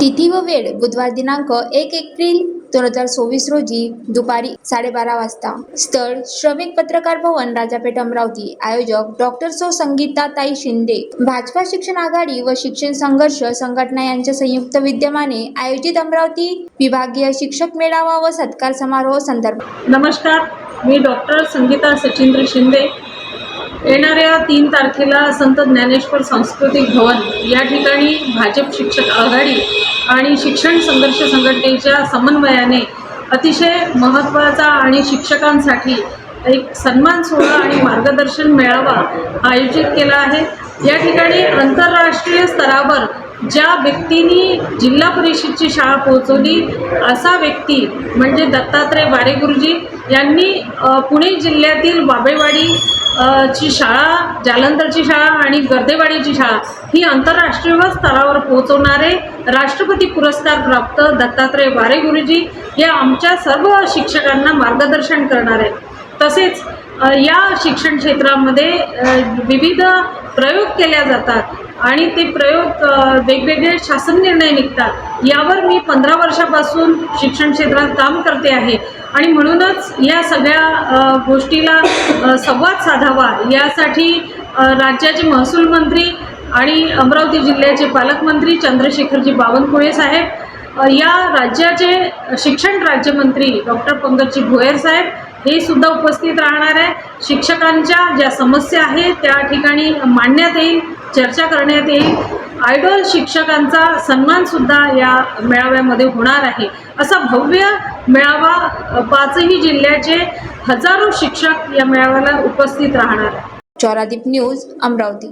तिथी व वेळ बुधवार दिनांक 1 एप्रिल 2024 रोजी दुपारी 12:30 वाजता. स्थळ श्रमिक पत्रकार भवन, राजापेठ, अमरावती. आयोजक डॉक्टर सौ संगीताताई शिंदे. भाजपा शिक्षण आघाडी व शिक्षण संघर्ष संघटना यांच्या संयुक्त विद्यमाने आयोजित अमरावती विभागीय शिक्षक मेळावा व सत्कार समारोह संदर्भात. नमस्कार, मी डॉक्टर संगीता सचिंद्र शिंदे. येणाऱ्या 3 तारखेला संत ज्ञानेश्वर सांस्कृतिक भवन या ठिकाणी भाजप शिक्षक आघाडी आणि शिक्षण संघर्ष संघटनेच्या समन्वयाने अतिशय महत्त्वाचा आणि शिक्षकांसाठी एक सन्मान सोहळा आणि मार्गदर्शन मेळावा आयोजित केला आहे. या ठिकाणी आंतरराष्ट्रीय स्तरावर ज्या व्यक्तींनी जिल्हा परिषदची शाळा पोहोचवली असा व्यक्ती म्हणजे दत्तात्रय वारे गुरुजी यांनी पुणे जिल्ह्यातील बाबेवाडी ची शाळा, जालंधरची शाळा आणि गर्देवाडीची शाळा ही आंतरराष्ट्रीय स्तरावर पोहोचवणारे राष्ट्रपती पुरस्कार प्राप्त दत्तात्रय वारे गुरुजी हे आमच्या सर्व शिक्षकांना मार्गदर्शन करणार आहेत. तसेच या शिक्षण क्षेत्रामध्ये विविध प्रयोग केल्या जातात आणि ते प्रयोग वेगवेगळे शासन निर्णय निघतात. यावर मी 15 वर्षापासून शिक्षण क्षेत्रात काम करते आहे आणि म्हणूनच या सगळ्या गोष्टीला संवाद साधावा यासाठी राज्याचे महसूल मंत्री आणि अमरावती जिल्ह्याचे पालकमंत्री चंद्रशेखरजी बावनकुळे साहेब, या राज्याचे शिक्षण राज्यमंत्री डॉक्टर पंकजी भोयर साहेब हे सुद्धा उपस्थित राहणार आहे. शिक्षकांच्या ज्या समस्या आहेत त्या ठिकाणी मांडण्यात येईल, चर्चा करण्यात येईल. आयडॉल शिक्षकांचा सन्मानसुद्धा या मेळाव्यामध्ये होणार आहे. असा भव्य मेळावा 5ही जिल्ह्याचे हजारो शिक्षक या मेळाव्याला उपस्थित राहणार आहे. चौरादीप न्यूज, अमरावती.